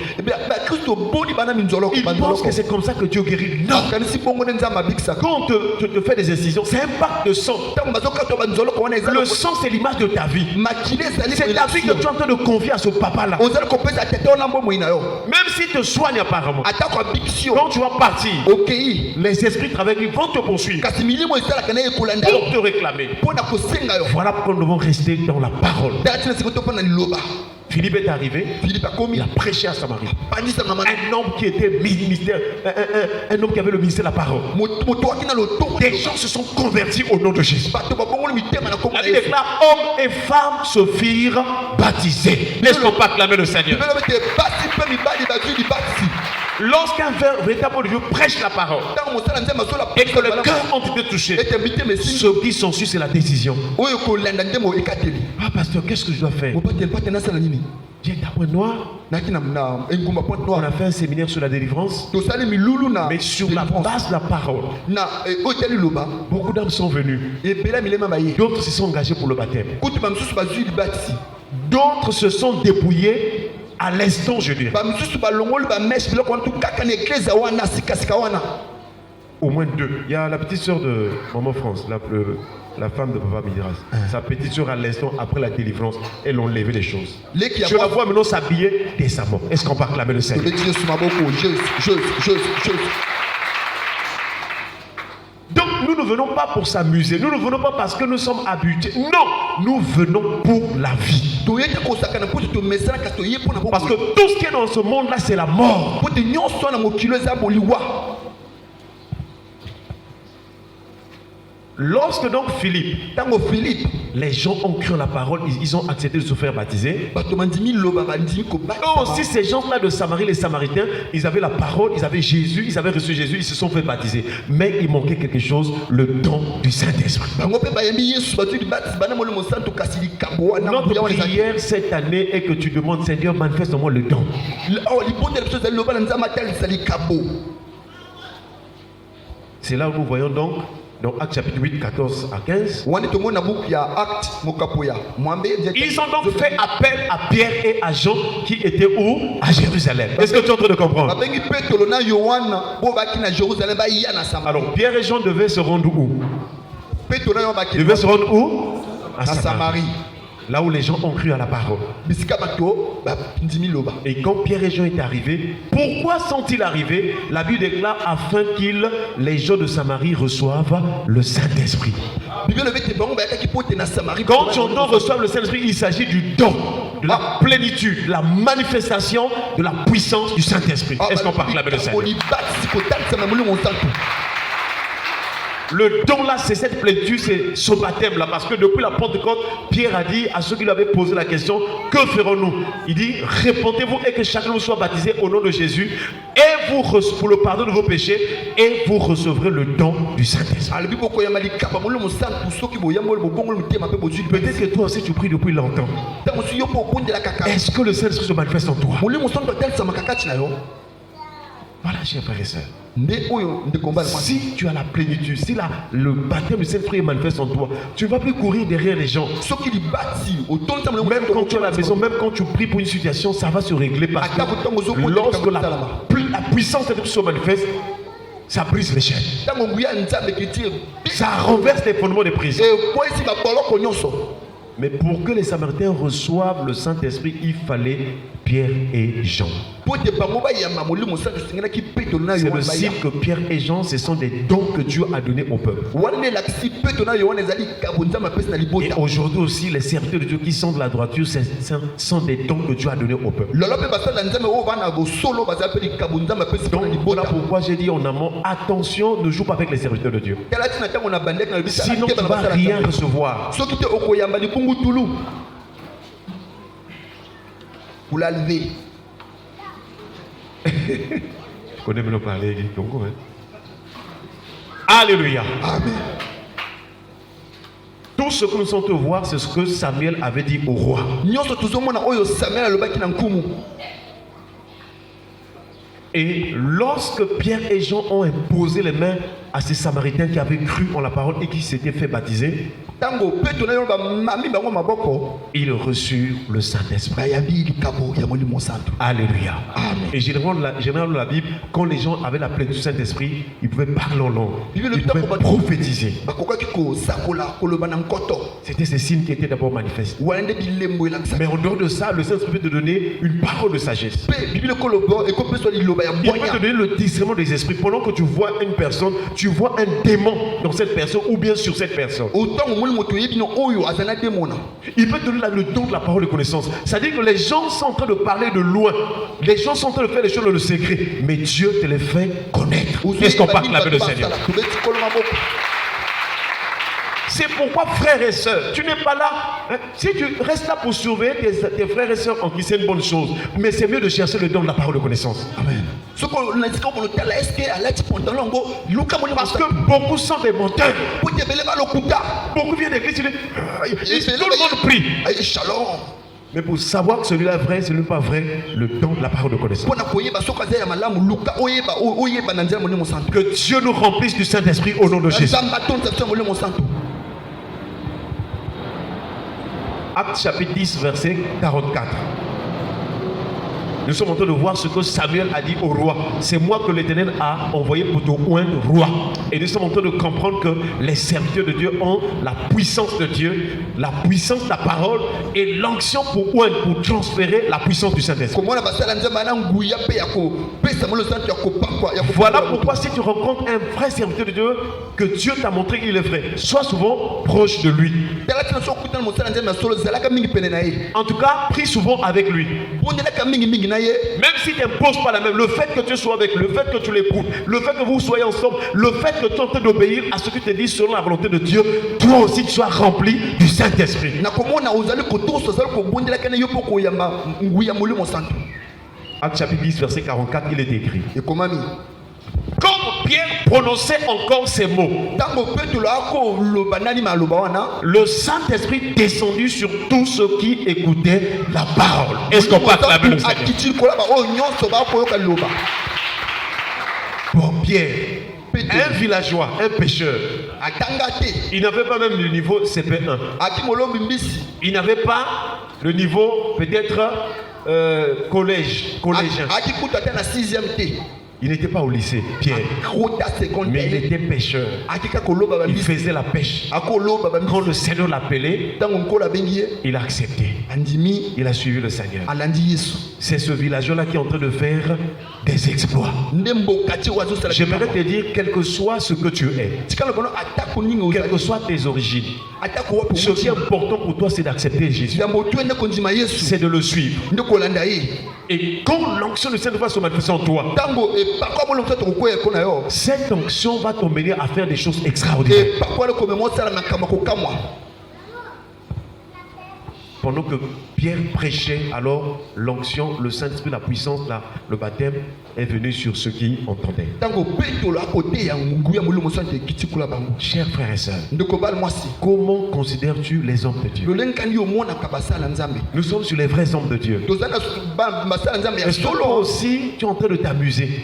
bakristo boni bana minzoloko Ils pensent banzoloko que c'est comme ça que Dieu guérit. Non! kanisi bongo nde nzambe abikisaka Quand on te fait des incisions, c'est un pacte de sang. ntango bazokatwa banzoloko wana eza Le sang, c'est l'image de ta vie. makili ezali C'est ta vie que tu es en train de confier à ce papa-là. ozali kopesa tete wana mbomoi na yo Même s'il te soigne apparemment, atako abikisi yo quand tu vas partir, okei les esprits travaillent, ils vont te poursuivre kasi milimo esalaka na ye ekolanda yo pour te réclamer. mpo na kosenga yo Voilà pourquoi nous devons rester dans la parole. tala tina sikoto mpo na liloba Philippe est arrivé, philipe akomi il a prêché à Samarie. apandisaka mana Un homme qui était ministère, un homme qui avait le ministère de la parole. moto waki na lotongo Des gens se sont convertis au nom de Jésus. bato babongoli mitema na kombo La na Bible yesu déclare, hommes et femmes se firent baptiser. Laisse-moi pas acclamer le Seigneur. bibelo bete basi mpe mibali bazwi libatisi lorsqu'un véritable Dieu prêche la parole et que le cœur ont été touchés, ce qui s'ensuit, c'est la décision. Ah, pasteur, qu'est-ce que je dois faire? J'ai d'après moi, on a fait un séminaire sur la délivrance, mais sur la base de la parole. Beaucoup d'âmes sont venues. D'autres se sont engagés pour le baptême. D'autres se sont dépouillés à l'instant, je dirais. Au moins deux. Il y a la petite sœur de Maman France, la femme de Papa Midras. Sa petite sœur, à l'instant, après la délivrance, elles ont levé les choses. Je la vois maintenant s'habiller décemment. Est-ce qu'on peut acclamer le Seigneur? Donc, nous ne venons pas pour s'amuser. Nous ne venons pas parce que nous sommes habitués. Non, nous venons pour la vie. Parce que tout ce qui est dans ce monde-là, c'est la mort. Lorsque donc Philippe, les gens ont cru la parole, ils ont accepté de se faire baptiser. Aussi ces gens-là de Samarie, les Samaritains, ils avaient la parole, ils avaient Jésus, ils avaient reçu Jésus, ils se sont fait baptiser. Mais il manquait quelque chose, le don du Saint-Esprit. Notre prière cette année est que tu demandes, Seigneur, manifeste-moi le don. C'est là où nous voyons donc dans Actes chapitre 8, 14 à 15. Ils ont donc fait appel à Pierre et à Jean qui étaient où? À Jérusalem. Est-ce que tu es en train de comprendre? Alors Pierre et Jean devaient se rendre où? Devaient se rendre où? À Samarie. Là où les gens ont cru à la parole. Et quand Pierre et Jean étaient arrivés, pourquoi sont-ils arrivés? La Bible déclare afin qu'ils, les gens de Samarie, reçoivent le Saint-Esprit. Quand on doit recevoir le Saint-Esprit, il s'agit du don, de la plénitude, de la manifestation de la puissance du Saint-Esprit. Est-ce qu'on parle avec le Seigneur? Le don là, c'est cette plénitude, c'est ce baptême là. Parce que depuis la Pentecôte, Pierre a dit à ceux qui lui avaient posé la question, que ferons-nous? Il dit, répondez-vous et que chacun nous soit baptisé au nom de Jésus, et vous pour le pardon de vos péchés, et vous recevrez le don du Saint-Esprit. Peut-être que toi aussi tu pries depuis longtemps. Est-ce que le Saint-Esprit se manifeste en toi? Voilà, chers frères et sœurs. Si tu as la plénitude, si le baptême du Saint-Esprit est manifeste en toi, tu ne vas plus courir derrière les gens. Même quand tu es à la maison, même quand tu pries pour une situation, ça va se régler parce que lorsque la puissance de Dieu se manifeste, ça brise les chaînes. Ça renverse les fondements des prisons. Mais pour que les Samaritains reçoivent le Saint-Esprit, il fallait Pierre et Jean. C'est le signe que Pierre et Jean, ce sont des dons que Dieu a donnés au peuple. Et aujourd'hui aussi, les serviteurs de Dieu qui sont de la droiture, ce sont des dons que Dieu a donnés au peuple. Donc voilà pourquoi j'ai dit en amont, attention, ne joue pas avec les serviteurs de Dieu. Sinon tu ne vas rien recevoir. Pour la lever. Tu connais me parler Congo, hein? Alléluia. Amen. Tout ce que nous sommes te voir, c'est ce que Samuel avait dit au roi. Et lorsque Pierre et Jean ont imposé les mains à ces Samaritains qui avaient cru en la parole et qui s'étaient fait baptiser, ils reçurent le Saint-Esprit. Alléluia. Amen. Et généralement la Bible, quand les gens avaient la plénitude du Saint-Esprit, ils pouvaient parler en langue, ils pouvaient prophétiser. C'était ces signes qui étaient d'abord manifestés. Mais en dehors de ça, le Saint-Esprit peut te donner une parole de sagesse. Il peut te donner le discernement des esprits. Pendant que tu vois une personne, tu vois un démon dans cette personne ou bien sur cette personne. Il peut te donner le don de la parole de connaissance. C'est-à-dire que les gens sont en train de parler de loin. Les gens sont en train de faire les choses dans le secret. Mais Dieu te les fait connaître. Est-ce qu'on parle avec le Seigneur? Si C'est pourquoi, frères et sœurs, tu n'es pas là. Hein, si tu restes là pour surveiller tes frères et sœurs en Christ, c'est une bonne chose. Mais c'est mieux de chercher le don de la parole de connaissance. Amen. Parce que beaucoup sont des menteurs. Beaucoup viennent d'église, tout le monde prie. Shalom. Mais pour savoir que celui-là est vrai, celui-là n'est pas vrai, le don de la parole de connaissance. Que Dieu nous remplisse du Saint-Esprit au nom de Jésus. Acte chapitre 10, verset 44. Nous sommes en train de voir ce que Samuel a dit au roi. C'est moi que l'Éternel a envoyé pour te oindre roi. Et nous sommes en train de comprendre que les serviteurs de Dieu ont la puissance de Dieu, la puissance de la parole et l'onction pour oindre, pour transférer la puissance du Saint-Esprit. Voilà pourquoi si tu rencontres un vrai serviteur de Dieu, que Dieu t'a montré qu'il est vrai, sois souvent proche de lui. En tout cas, prie souvent avec lui. Même s'il ne t'impose pas la même, le fait que tu sois avec lui, le fait que tu l'éprouves, le fait que vous soyez ensemble, le fait que tu es en train d'obéir à ce que tu te dis selon la volonté de Dieu, toi aussi tu sois rempli du Saint-Esprit. Acte chapitre 10, verset 44, il est écrit. Comme Pierre prononçait encore ces mots, le Saint-Esprit descendit sur tous ceux qui écoutaient la parole. Est-ce qu'on peut acclamer le Seigneur? Bon, Pierre, un villageois, un pécheur, il n'avait pas même le niveau CP1. Il n'avait pas le niveau peut-être collégien. Il n'était pas au lycée, Pierre, mais il était pêcheur. Il faisait la pêche. Quand le Seigneur l'appelait, il a accepté. Il a suivi le Seigneur. C'est ce villageois-là qui est en train de faire des exploits. J'aimerais te dire, quel que soit ce que tu es, quelles que soient tes origines, ce qui est important pour toi, c'est d'accepter Jésus. C'est de le suivre. Et quand l'onction du Saint-Esprit va se manifester en toi, cette onction va t'emmener à faire des choses extraordinaires. Pendant que Pierre prêchait, alors l'onction, le Saint-Esprit, la puissance, le baptême est venu sur ceux qui entendaient. Chers frères et sœurs, comment considères-tu les hommes de Dieu? Nous sommes sur les vrais hommes de Dieu. Est-ce que toi aussi tu es en train de t'amuser?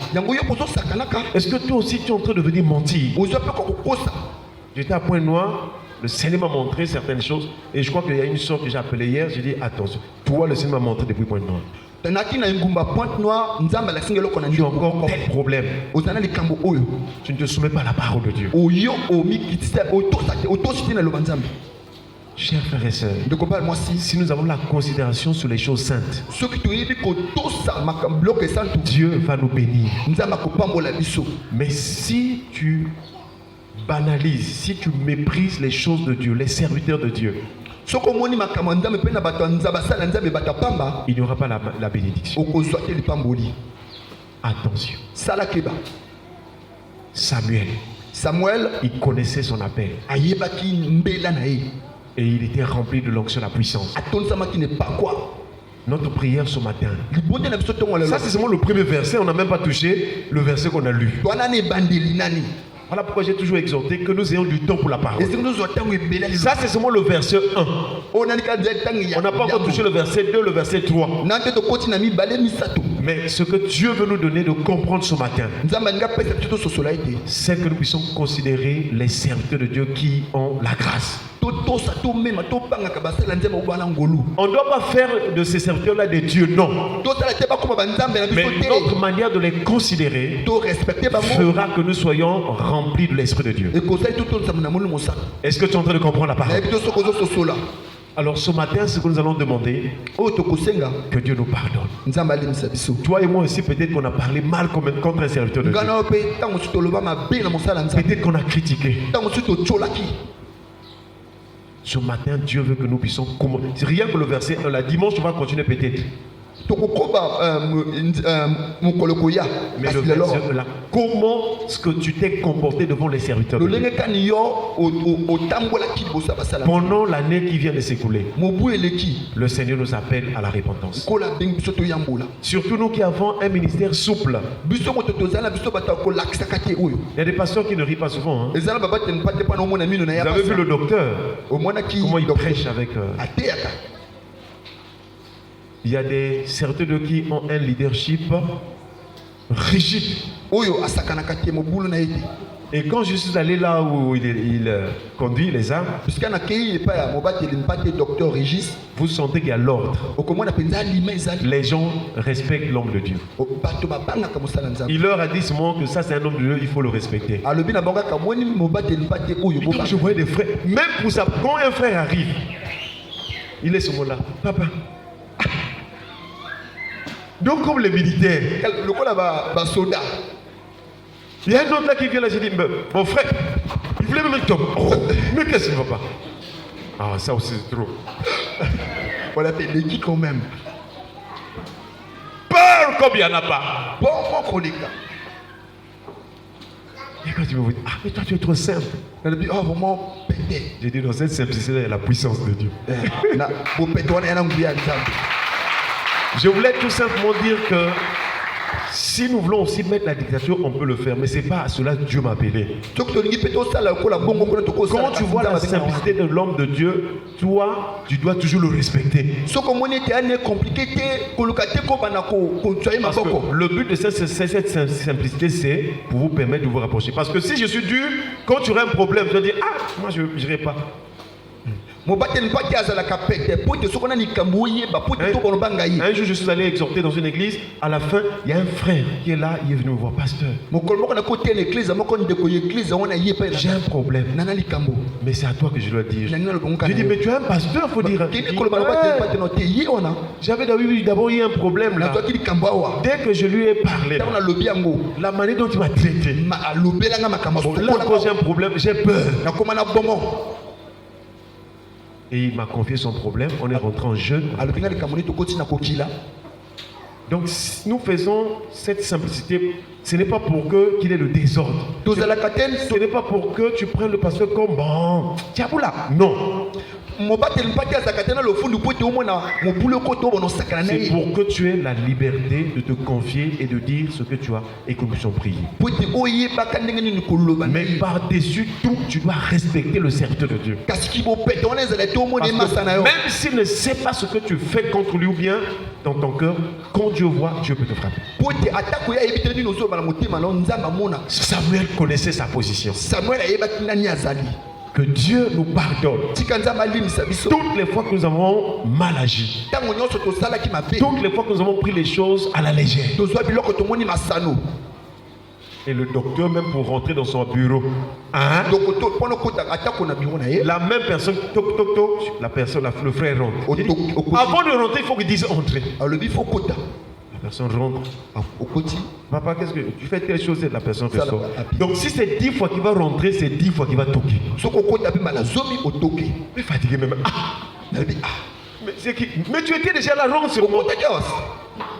Est-ce que toi aussi tu es en train de venir mentir? J'étais à Pointe-Noire. Le Seigneur m'a montré certaines choses. Et je crois qu'il y a une sorte que j'ai appelée hier. J'ai dit attention. Toi, le Seigneur m'a montré depuis Pointe-Noire. Tu as encore tel problème. Tu ne te soumets pas à la parole de Dieu. Chers frères et sœurs, si nous avons la considération sur les choses saintes, Dieu va nous bénir. Mais si tu banalises, si tu méprises les choses de Dieu, les serviteurs de Dieu, il n'y aura pas la bénédiction. Attention. Samuel, il connaissait son appel. Et il était rempli de l'onction de la puissance. Notre prière ce matin, ça c'est seulement le premier verset, on n'a même pas touché le verset qu'on a lu. Voilà pourquoi j'ai toujours exhorté que nous ayons du temps pour la parole. Ça c'est seulement le verset 1. On n'a pas encore touché le verset 2, le verset 3. Mais ce que Dieu veut nous donner de comprendre ce matin, c'est que nous puissions considérer les serviteurs de Dieu qui ont la grâce. On ne doit pas faire de ces serviteurs-là des dieux, non. Mais notre manière de les considérer fera que nous soyons remplis de l'Esprit de Dieu. Est-ce que tu es en train de comprendre la parole? Alors ce matin, ce que nous allons demander, que Dieu nous pardonne. Toi et moi aussi, peut-être qu'on a parlé mal contre un serviteur de Dieu. Peut-être qu'on a critiqué. Ce matin, Dieu veut que nous puissions... Rien que le verset 1, la dimanche, on va continuer peut-être. Mais le verset là, comment est-ce que tu t'es comporté devant les serviteurs de Dieu pendant l'année qui vient de s'écouler? Le Seigneur nous appelle à la repentance. Surtout nous qui avons un ministère souple. Il y a des pasteurs qui ne rient pas souvent. Hein. Vous avez vu le docteur, comment il prêche avec... Il y a des serviteurs de qui ont un leadership rigide. Et quand je suis allé là où il conduit les armes, vous sentez qu'il y a l'ordre. Les gens respectent l'homme de Dieu. Il leur a dit seulement que ça c'est un homme de Dieu, il faut le respecter. Donc je voyais des frères, même pour ça, quand un frère arrive, il est ce moment-là, papa. Donc comme les militaires, il y a un autre là qui vient là, j'ai dit, mon frère, il voulait me mettre top. Oh, mais qu'est-ce qu'il ne va pas? Ah, ça aussi c'est trop. On a fait des qui quand même. Parle comme il n'y en a pas. Bon, les gars. Et quand tu me dis, ah, mais toi tu es trop simple. Elle a dit, oh, vraiment pété. J'ai dit, dans cette simplicité, il y a la puissance de Dieu. Je voulais tout simplement dire que si nous voulons aussi mettre la dictature, on peut le faire, mais ce n'est pas à cela que Dieu m'a appelé. Quand tu vois la simplicité de l'homme de Dieu, toi, tu dois toujours le respecter. Parce que le but de cette simplicité, c'est pour vous permettre de vous rapprocher. Parce que si je suis dur, quand tu auras un problème, tu vas dire, ah, moi je n'irai pas. Un jour, je suis allé exhorter dans une église. À la fin, il y a un frère qui est là. Il est venu me voir, pasteur. J'ai un problème. Mais c'est à toi que je dois dire. Je dis, mais tu es un pasteur, il faut dire. J'avais d'abord eu un problème là. Dès que je lui ai parlé, la manière dont il m'a traité. Là, quand j'ai un problème, j'ai peur. Et il m'a confié son problème. On est rentré en jeûne. Donc nous faisons cette simplicité. Ce n'est pas pour qu'il ait le désordre. Ce n'est pas pour que tu prennes le pasteur comme bon. Non. C'est pour que tu aies la liberté de te confier et de dire ce que tu as et que nous sommes priés. Mais par-dessus tout, tu dois respecter le serviteur de Dieu. Parce que même s'il ne sait pas ce que tu fais contre lui ou bien dans ton cœur, quand Dieu voit, Dieu peut te frapper. Samuel connaissait sa position. Que Dieu nous pardonne. Toutes les fois que nous avons mal agi, toutes les fois que nous avons pris les choses à la légère. Et le docteur, même pour rentrer dans son bureau, hein? La même personne, la personne, le frère rentre. Avant de rentrer, il faut qu'il dise entrer. La personne rentre. Papa, qu'est-ce que tu fais telle chose et la personne fait ça. Donc si c'est 10 fois qu'il va rentrer, c'est 10 fois qu'il va toquer. Mais fatigué même. Mais tu étais déjà là, rentre sur moi.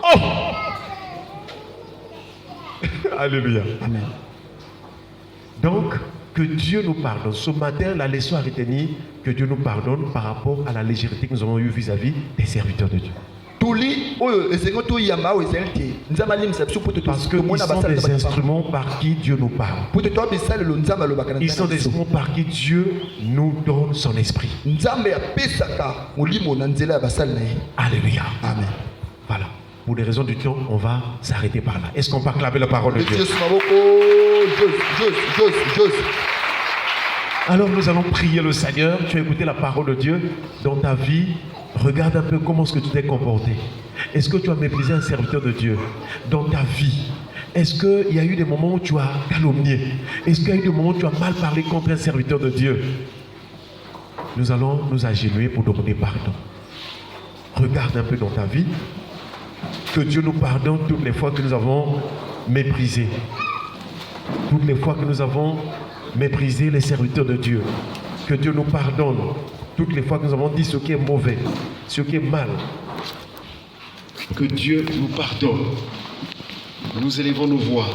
Oh! Alléluia. Amen. Donc, que Dieu nous pardonne. Ce matin, la leçon a retenu que Dieu nous pardonne par rapport à la légèreté que nous avons eue vis-à-vis des serviteurs de Dieu. Parce qu'ils sont des instruments par qui Dieu nous parle. Ils sont des instruments par qui Dieu nous donne son esprit. Alléluia. Amen. Voilà. Pour les raisons du temps, on va s'arrêter par là. Est-ce qu'on peut acclamer la parole de Dieu? Alors nous allons prier le Seigneur. Tu as écouté la parole de Dieu dans ta vie. Regarde un peu comment est-ce que tu t'es comporté. Est-ce que tu as méprisé un serviteur de Dieu dans ta vie? Est-ce qu'il y a eu des moments où tu as calomnié? Est-ce qu'il y a eu des moments où tu as mal parlé contre un serviteur de Dieu? Nous allons nous agenouiller pour demander pardon. Regarde un peu dans ta vie. Que Dieu nous pardonne toutes les fois que nous avons méprisé. Toutes les fois que nous avons méprisé les serviteurs de Dieu. Que Dieu nous pardonne toutes les fois que nous avons dit ce qui est mauvais, ce qui est mal. Que Dieu nous pardonne. Nous élevons nos voix.